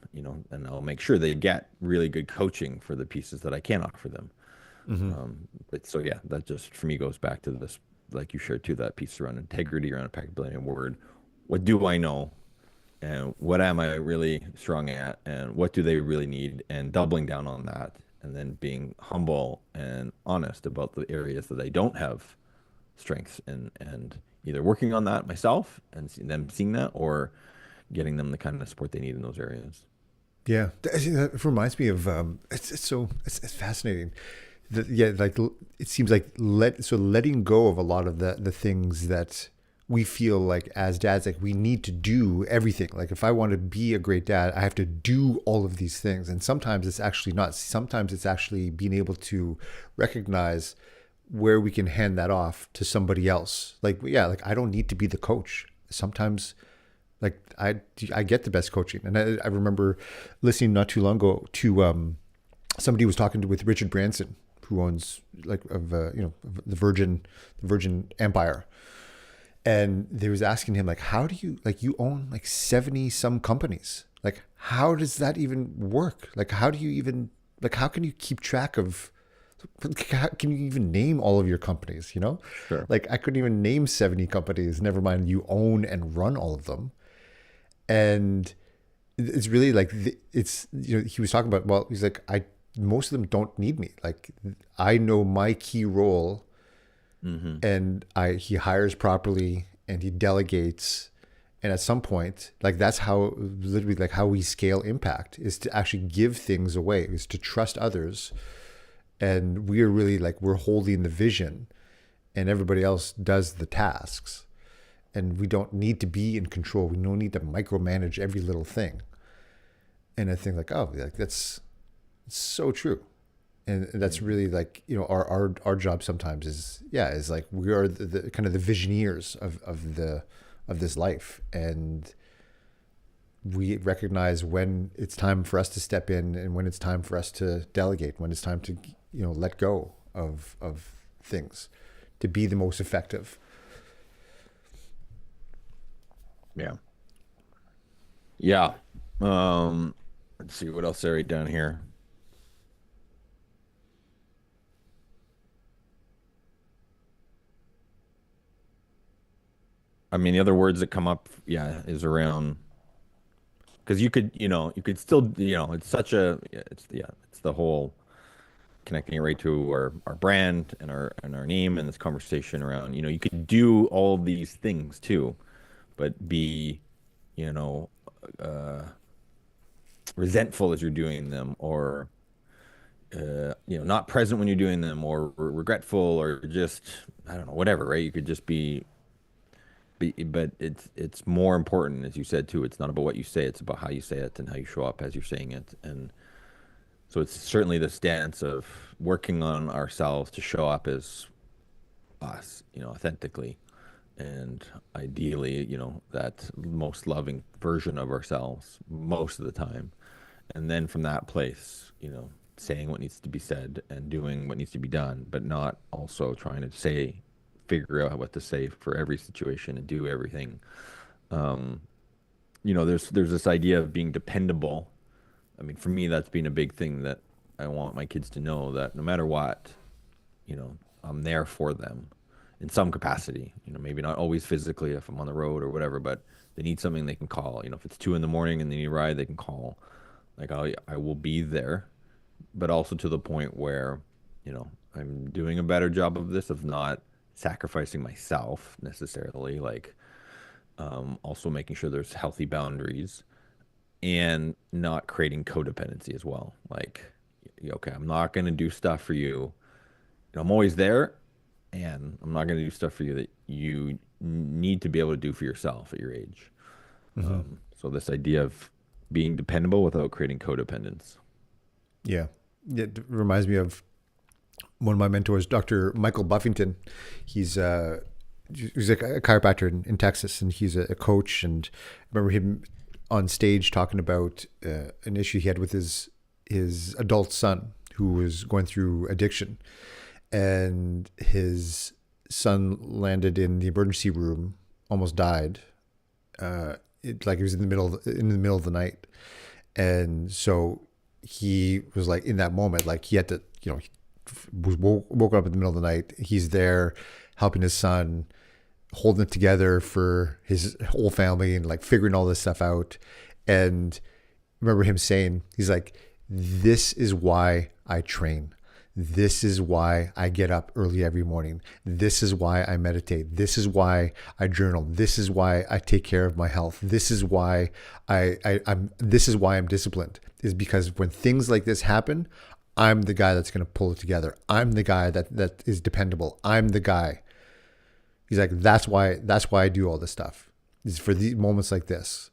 And I'll make sure they get really good coaching for the pieces that I can offer them. Hmm. But so yeah, that just for me goes back to this, like you shared too, that piece around integrity, around impeccability and word. What do I know? And what am I really strong at? And what do they really need? And doubling down on that, and then being humble and honest about the areas that I don't have strengths in, and either working on that myself and them seeing that, or getting them the kind of support they need in those areas. Yeah, I think that reminds me of it's fascinating. Yeah, like it seems like letting go of a lot of the things that we feel like as dads, like we need to do everything. Like if I want to be a great dad, I have to do all of these things. And sometimes it's actually not. Sometimes it's actually being able to recognize where we can hand that off to somebody else. Like yeah, like I don't need to be the coach. Sometimes like I get the best coaching, and I remember listening not too long ago to somebody was talking with Richard Branson, who owns like the Virgin Empire, and they was asking him like, how do you like you own like 70 some companies, like how does that even work? Like how do you even like how can you keep track of how can you even name all of your companies? Sure. Like I couldn't even name 70 companies, never mind you own and run all of them. And it's really like it's he was talking about, well, he's like, I most of them don't need me. Like I know my key role, Hmm. and I he hires properly and he delegates. And at some point, like that's how literally like how we scale impact is to actually give things away, is to trust others. And we're really like we're holding the vision, and everybody else does the tasks. And we don't need to be in control. We don't need to micromanage every little thing. And I think like, oh, like that's so true. And that's Hmm. really like, our job sometimes is like we are the kind of the visioneers of this life. And we recognize when it's time for us to step in, and when it's time for us to delegate, when it's time to, let go of things to be the most effective. Yeah. Yeah. Let's see what else I write down here. I mean, the other words that come up, yeah, is around because you could still, it's such a, yeah, it's the whole connecting it right to our brand and our name and this conversation around, you could do all these things too, but be, you know, uh, resentful as you're doing them, or not present when you're doing them, or regretful, or just I don't know, whatever, right? You could just but it's more important, as you said too. It's not about what you say; it's about how you say it and how you show up as you're saying it. And so it's certainly the stance of working on ourselves to show up as us, authentically, and ideally, that most loving version of ourselves most of the time. And then from that place, saying what needs to be said and doing what needs to be done, but not also trying to figure out what to say for every situation and do everything. Um, there's this idea of being dependable. I mean, for me, that's been a big thing that I want my kids to know, that no matter what, I'm there for them in some capacity. Maybe not always physically if I'm on the road or whatever, but they need something they can call. If it's 2 in the morning and they need a ride, they can call. Like I will be there, but also to the point where, I'm doing a better job of this, of not sacrificing myself necessarily. Like, also making sure there's healthy boundaries and not creating codependency as well. Like, okay, I'm not going to do stuff for you. I'm always there, and I'm not going to do stuff for you that you need to be able to do for yourself at your age. Hmm. So this idea of being dependable without creating codependence. Yeah. It reminds me of one of my mentors, Dr. Michael Buffington. He's he's a chiropractor in Texas, and he's a coach. And I remember him on stage talking about an issue he had with his adult son who was going through addiction, and his son landed in the emergency room, almost died. Like he was in the middle of the night, and so he was like in that moment, like he had to, he was woke up in the middle of the night. He's there helping his son, holding it together for his whole family, and like figuring all this stuff out. And I remember him saying, he's like, "This is why I train. This is why I get up early every morning. This is why I meditate. This is why I journal. This is why I take care of my health. This is why this is why I'm disciplined, is because when things like this happen, I'm the guy that's going to pull it together. I'm the guy that is dependable. I'm the guy." He's like, that's why I do all this stuff. It's for these moments like this.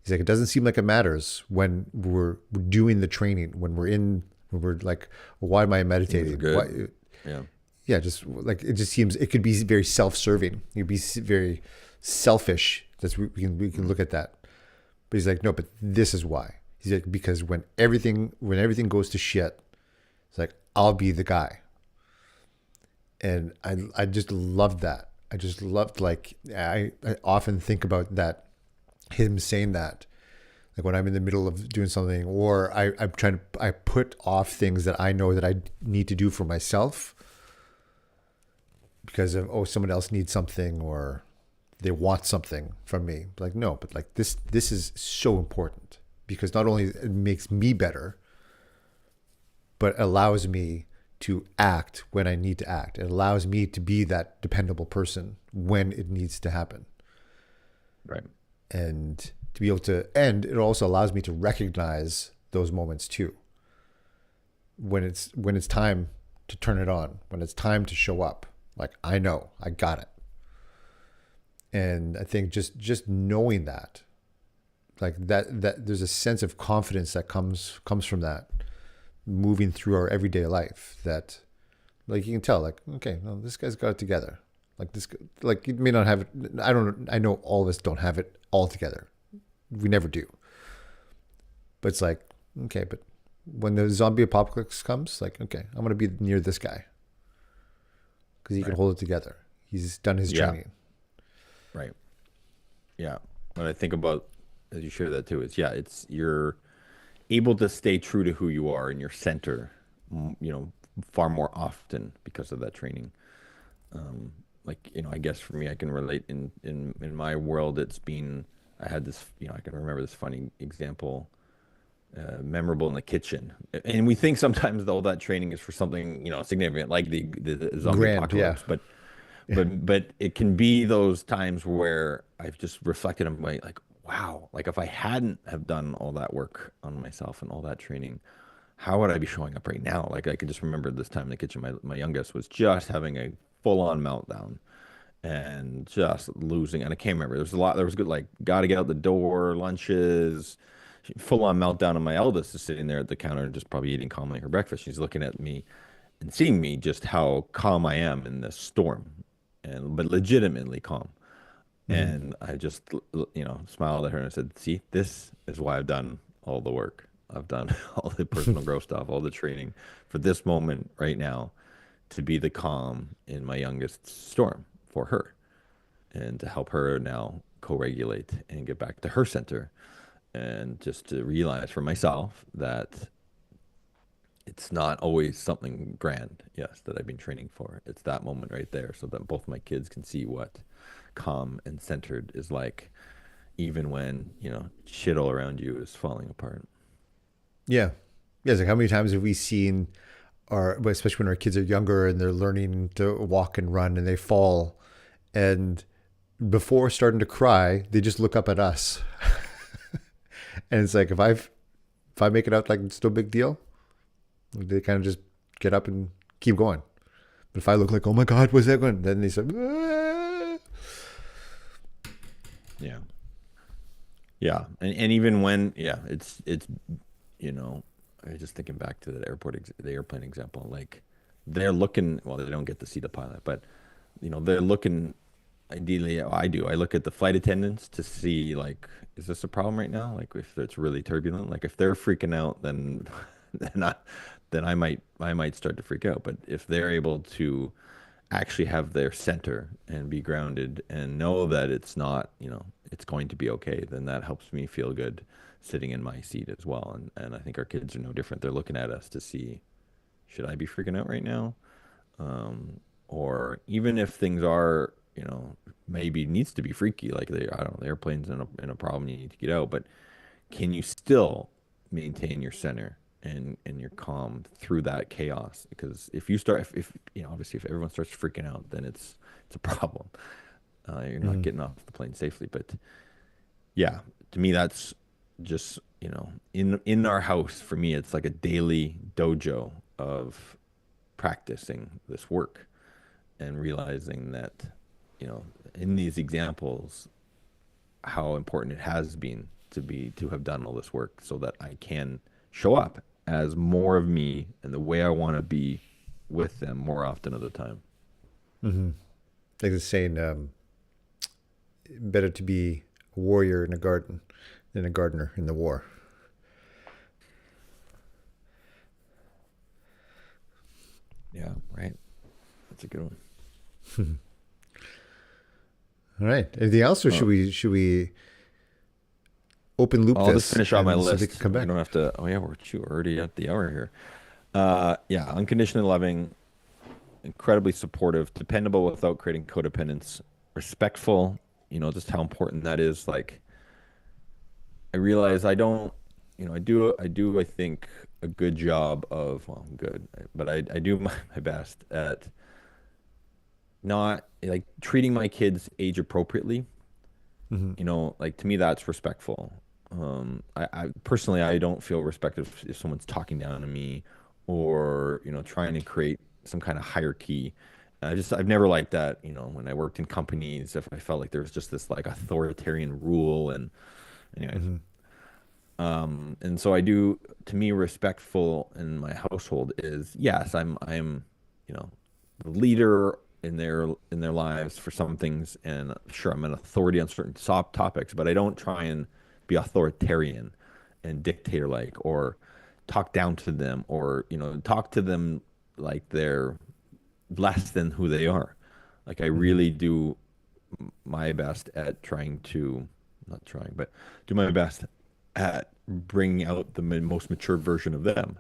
He's like, it doesn't seem like it matters when we're doing the training, when we're like, why am I Things are meditating? Why, good. Yeah. yeah, just like it just seems it could be very self-serving. It could be very selfish. We can look at that. But he's like, no, but this is why. He's like, because when everything goes to shit, it's like I'll be the guy. And I just loved that. I just loved, like, I often think about that, him saying that, like when I'm in the middle of doing something, or I put off things that I know that I need to do for myself because of, oh, someone else needs something or they want something from me. Like, no, but like this is so important because not only it makes me better, but allows me to act when I need to act. It allows me to be that dependable person when it needs to happen. Right. And to be able to, and it also allows me to recognize those moments too. When it's time to turn it on, when it's time to show up, like I know, I got it. And I think just knowing that, like that there's a sense of confidence that comes from that, moving through our everyday life, that like you can tell, like, okay, no, this guy's got it together. Like this, like it may not have it. I know all of us don't have it all together. We never do. But it's like, okay, but when the zombie apocalypse comes, like, okay, I'm going to be near this guy because he can Right. hold it together. He's done his Yeah. training. Right. Yeah. When I think about, as you share that too, it's you're able to stay true to who you are in your center, far more often because of that training. Like, I guess for me, I can relate in my world. I had this, I can remember this funny example, memorable in the kitchen. And we think sometimes though that training is for something, significant, like the zombie Grand, yeah. apocalypse, but it can be those times where I've just reflected on my, like, wow, like if I hadn't have done all that work on myself and all that training, how would I be showing up right now? Like I could just remember this time in the kitchen, my youngest was just having a full-on meltdown and just losing. And I can't remember. There was good, like, got to get out the door, lunches, full-on meltdown. And my eldest is sitting there at the counter, just probably eating calmly her breakfast. She's looking at me and seeing me just how calm I am in this storm. and but legitimately calm. Hmm. And I just, smiled at her and I said, "See, this is why I've done all the work. I've done all the personal growth stuff, all the training for this moment right now to be the calm in my youngest storm for her and to help her now co-regulate and get back to her center and just to realize for myself that it's not always something grand, yes, that I've been training for. It's that moment right there so that both my kids can see what calm and centered is like, even when, shit all around you is falling apart. Yeah. Yeah. It's like how many times have we seen well, especially when our kids are younger and they're learning to walk and run and they fall, and before starting to cry, they just look up at us. And it's like if I make it out like it's no big deal, they kind of just get up and keep going. But if I look like, oh my God, what's that going? Then they say, "Ah." Yeah. Yeah. And even when, yeah, it's, you know, I was just thinking back to that the airplane example, like they're looking, well, they don't get to see the pilot, but, they're looking. Ideally, I do. I look at the flight attendants to see like, is this a problem right now? Like if it's really turbulent, like if they're freaking out, then then I then I might start to freak out. But if they're able to actually have their center and be grounded and know that it's not, it's going to be okay, then that helps me feel good sitting in my seat as well. And I think our kids are no different. They're looking at us to see, should I be freaking out right now? Or even if things are, maybe needs to be freaky, like I don't know, the airplane's in a problem, you need to get out, but can you still maintain your center and your calm through that chaos? Because if you start, if obviously if everyone starts freaking out, then it's a problem. You're not Mhm. getting off the plane safely. But yeah, to me, that's just, in our house, for me, it's like a daily dojo of practicing this work and realizing that, you know, in these examples, how important it has been to have done all this work so that I can show up as more of me and the way I want to be with them more often of the time. Mhm. Like the saying, better to be a warrior in a garden than a gardener in the war. Yeah, right. That's a good one. All right. Anything else, or Uh, should we open loop I'll just this finish out my and see if they can list. come We back? don't have to. Oh yeah, we're already at the hour here. Yeah, unconditionally loving, incredibly supportive, dependable without creating codependence, respectful. Just how important that is. Like I realize I don't, I think a good job of, well, good, but I do my best at not like treating my kids age appropriately. Hmm. Like to me, that's respectful. I personally, I don't feel respect if someone's talking down to me or, trying to create some kind of hierarchy. I've never liked that, when I worked in companies, if I felt like there was just this like authoritarian rule and anyways. Hmm. And so I do, to me, respectful in my household is yes, I'm, the leader in their lives for some things, and sure, I'm an authority on certain soft topics, but I don't try and be authoritarian and dictator like or talk down to them or talk to them like they're less than who they are. Like I Hmm. really do my best at trying to, not trying, but do my best at bringing out the most mature version of them.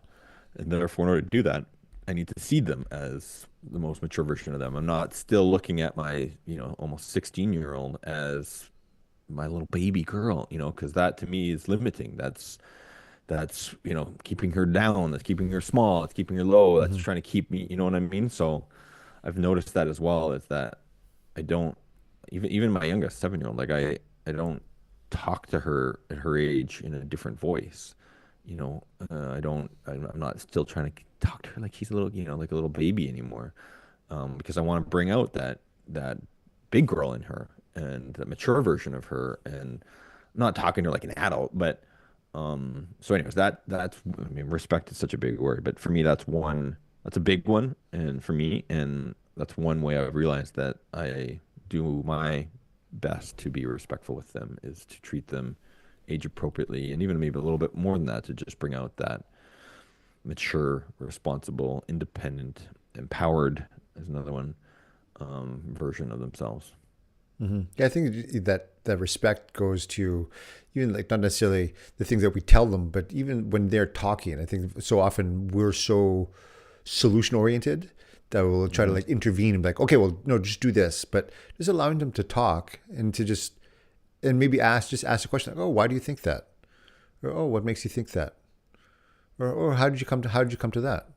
And therefore, in order to do that, I need to see them as the most mature version of them. I'm not still looking at my, almost 16-year-old as my little baby girl, because that to me is limiting. That's, keeping her down, that's keeping her small, that's keeping her low, that's Hmm. trying to keep me, you know what I mean? So I've noticed that as well, is that I don't, even my youngest 7-year-old, like I don't talk to her at her age in a different voice. I don't, I'm not still trying to talk to her like she's a little, like a little baby anymore. Because I want to bring out that big girl in her and the mature version of her, and I'm not talking to her like an adult, but so anyways, that's, I mean, respect is such a big word, but for me that's a big one, and for me, and that's one way I've realized that I do my best to be respectful with them is to treat them age appropriately, and even maybe a little bit more than that, to just bring out that mature, responsible, independent, empowered is another one, version of themselves. Yeah, I think that respect goes to even like not necessarily the things that we tell them, but even when they're talking. I think so often we're so solution oriented that we'll try to Hmm. like intervene and be like, okay, well, no, just do this, but just allowing them to talk and to just and maybe ask a question like, oh, why do you think that? Or oh, what makes you think that? Or how did you come to that?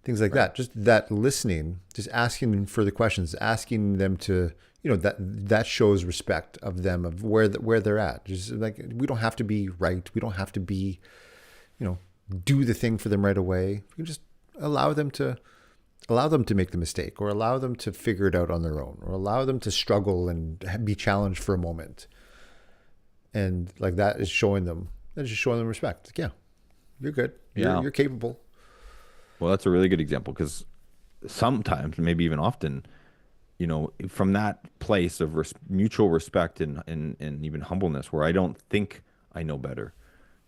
Things like Right. that. Just that listening, just asking further questions, asking them to, that shows respect of them of where they're at. Just like we don't have to be right, we don't have to be, you know, do the thing for them right away. We can just allow them to make the mistake, or allow them to figure it out on their own, or allow them to struggle and be challenged for a moment. And like that's just showing them respect. Like, yeah, you're good. Yeah. You're capable. Well, that's a really good example because sometimes, maybe even often, from that place of mutual respect and even humbleness, where I don't think I know better.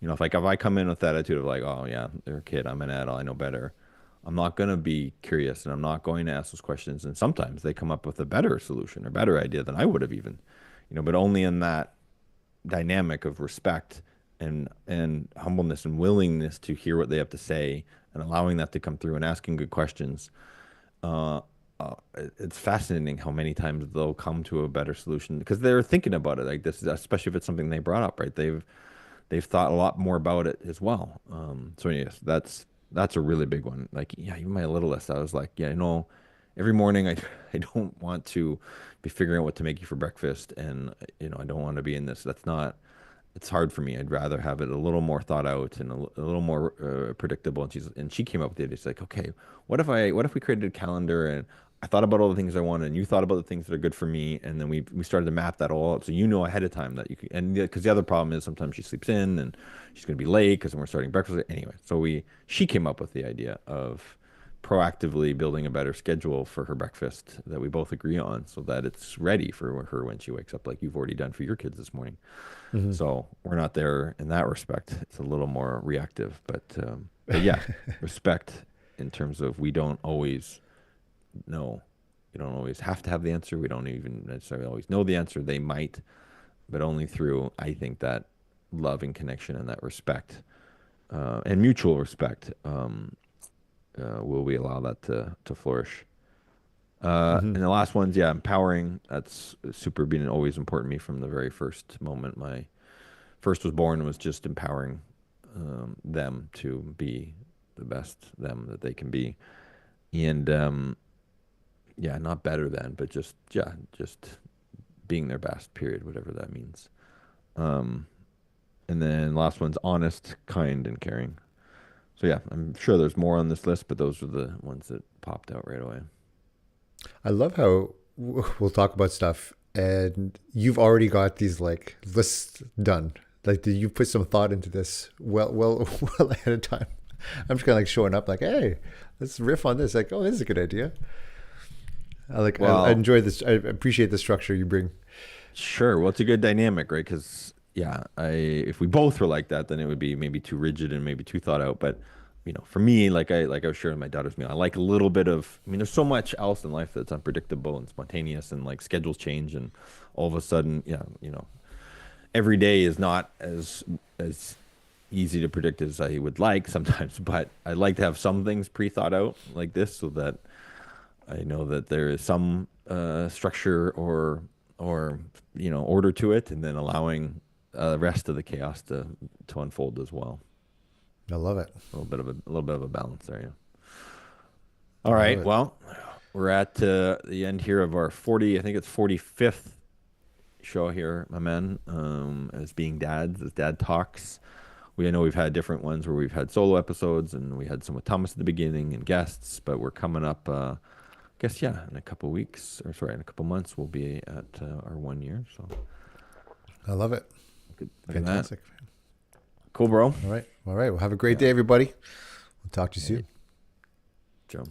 If I come in with that attitude of like, oh yeah, they're a kid, I'm an adult, I know better. I'm not gonna be curious, and I'm not going to ask those questions. And sometimes they come up with a better solution or better idea than I would have even, but only in that dynamic of respect and humbleness and willingness to hear what they have to say and allowing that to come through and asking good questions. uh, it's fascinating how many times they'll come to a better solution because they're thinking about it like this, especially if it's something they brought up, right? They've thought a lot more about it as well. So yes, that's a really big one. Like, yeah, even my littlest, I was like, yeah, every morning I don't want to be figuring out what to make you for breakfast, and I don't want to be in this. That's not. It's hard for me. I'd rather have it a little more thought out and a little more predictable. And she came up with it. It's like, okay, what if we created a calendar and I thought about all the things I wanted, and you thought about the things that are good for me, and then we started to map that all up, so ahead of time that you can. And because the other problem is sometimes she sleeps in and she's going to be late because we're starting breakfast anyway. So she came up with the idea of proactively building a better schedule for her breakfast that we both agree on, so that it's ready for her when she wakes up, like you've already done for your kids this morning. Hmm. So we're not there in that respect. It's a little more reactive, but yeah, respect in terms of we don't always know. We don't always have to have the answer. We don't even necessarily always know the answer. They might, but only through, I think, that love and connection and that respect, and mutual respect, will we allow that to flourish. Hmm. And the last one's, yeah, empowering. That's super been always important to me from the very first moment my first was born, was just empowering them to be the best them that they can be. And yeah, not better than, but just, yeah, just being their best, period, whatever that means. Um, and then last one's honest, kind, and caring. So yeah, I'm sure there's more on this list, but those are the ones that popped out right away. I love how we'll talk about stuff and you've already got these like lists done. Like, did you put some thought into this well ahead of time? I'm just kind of like showing up like, hey, let's riff on this. Like, oh, this is a good idea. I Well, enjoy this. I appreciate the structure you bring. sure. Well, it's a good dynamic, right? Because yeah, I if we both were like that, then it would be maybe too rigid and maybe too thought out. But for me, like I was sharing with my daughter's meal, I like a little bit of. I mean, there's so much else in life that's unpredictable and spontaneous, and like schedules change, and all of a sudden, yeah, every day is not as easy to predict as I would like sometimes. But I like to have some things pre-thought out like this, so that I know that there is some structure or order to it, and then allowing the rest of the chaos to unfold as well. I love it. A little bit of a balance there. Yeah. All I love right. it. Well, we're at the end here of our 40. I think it's 45th show here, my man. As being dads, as dad talks. I know we've had different ones where we've had solo episodes, and we had some with Thomas at the beginning and guests, but we're coming up. Guess yeah, in a couple weeks, or sorry, in a couple months, we'll be at our 1 year. So I love it. look at that. Fantastic. Cool, bro. All right. All right. Well, have a great Yeah. day, everybody. We'll talk to you Hey, soon. Joe.